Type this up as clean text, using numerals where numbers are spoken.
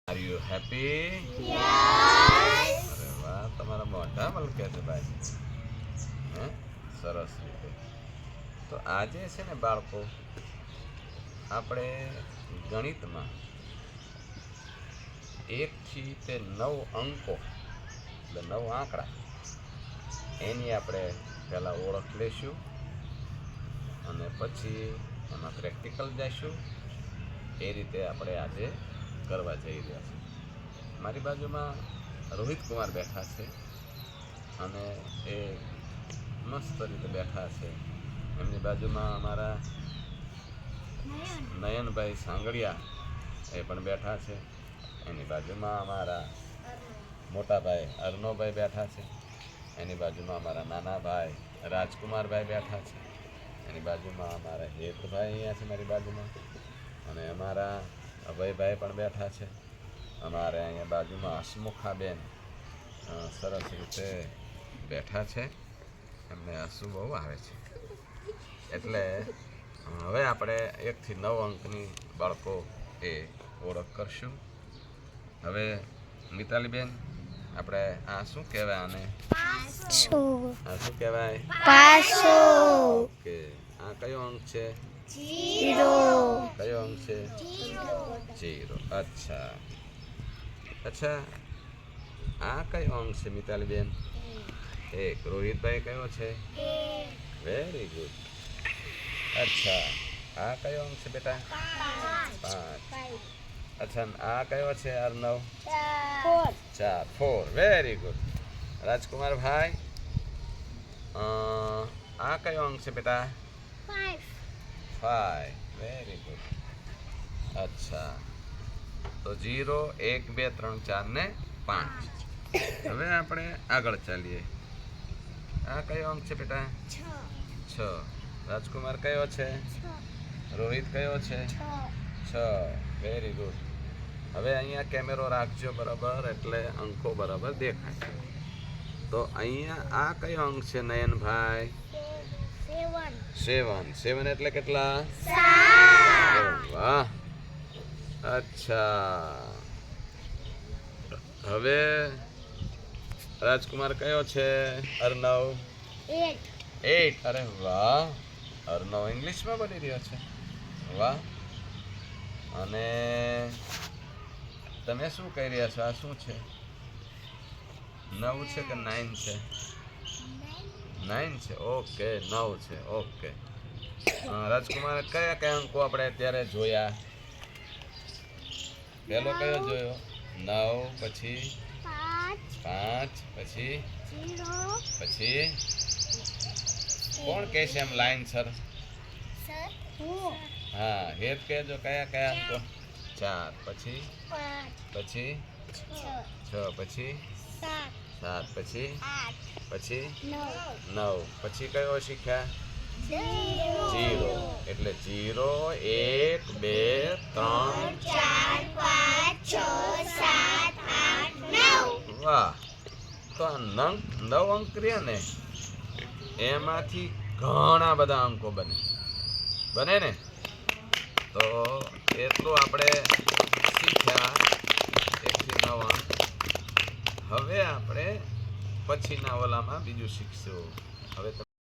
Are you happy? Yes. અરે વાહ, તમારા મોઢા મલકે છે ભાઈ. હે, સરસ રીતે. તો આજે છે ને બાળકો, આપણે ગણિતમાં 1 થી તે 9 અંકો એટલે 9 આંકડા એની આપણે પહેલાં ઓળખ લઈશું અને પછી એમાં પ્રેક્ટિકલ જઈશું. એ રીતે આપણે આજે કરવા જઈ રહ્યા છીએ. મારી બાજુમાં રોહિત કુમાર બેઠા છે અને એ મસ્ત રીતે બેઠા છે. એમની બાજુમાં અમારા નયનભાઈ સાંગળિયા એ પણ બેઠા છે. એની બાજુમાં અમારા મોટા ભાઈ અર્ણવભાઈ બેઠા છે. એની બાજુમાં અમારા નાના ભાઈ રાજકુમારભાઈ બેઠા છે. એની બાજુમાં અમારા હેતભાઈ અહીંયા છે મારી બાજુમાં, અને અમારા અભયભાઈ પણ બેઠા છે. અમારે અહીંયા બાજુમાં હસમુખાબેન સરસ રીતે બેઠા છે. એમને હસવું બહુ આવે છે. એટલે હવે આપણે 1 થી 9 અંકની બાળકો એ ઓળખ કરશું. હવે મિતાલીબેન, આપણે આ શું કહેવાય? આને આ શું કહેવાય? ઓકે, આ કયો અંક છે? કયો અંક છે? 0. અચ્છા, આ કયો અંક છે મિતાલીબેન? 1. રોહિતભાઈ કયો છે? Very good. અચ્છા, આ કયો અંક છે બેટા? 5. અચ્છા, આ કયો છે અર્ણવ? 4. Very good. રાજકુમાર ભાઈ, આ કયો અંક છે બેટા? 5. Very good. અચ્છા, તો 0, 1, 2, 3, 4 ને 5. હવે આપણે આગળ ચાલીએ. આ કયો અંક છે બેટા? 6. રાજકુમાર કયો છે? રોહિત કયો છે? 6. Very good. હવે અહીંયા કેમેરો રાખજો બરાબર, એટલે અંકો બરાબર દેખાય. તો અહીંયા આ કયો અંક છે નયનભાઈ? 7 એટલે કેટલા? વાહ. અચ્છા, હવે રાજકુમાર કયો છે? અર્ણવ? 8. અરે વાહ, અર્ણવ ઇંગ્લિશમાં બોલી રહ્યો છે. વાહ. અને તમે શું કહી રહ્યા છો? આ શું છે? 9 છે કે 9 છે? 9 છે. ઓકે, 9 છે. ઓકે. રાજકુમાર, કયા અંકો આપણે અત્યારે જોયા? પહેલો કયો જોયો? 9, પછી 5, પછી કોણ કહે છે એમ લાઈન સર? હા, હેત કહેજો. કયા અંકો? 4, પછી 6, પછી 7, પછી 9, પછી કયો શીખ્યા? 0. એટલે 0, 1, 2, 3, 4. વાહ. તો આ 9 અંક રહ્યા ને, એમાંથી ઘણા બધા અંકો બને ને. તો એટલું આપણે શીખ્યા 1 થી 9 અંક. હવે આપણે પછીના ઓલામાં બીજું શીખશું. હવે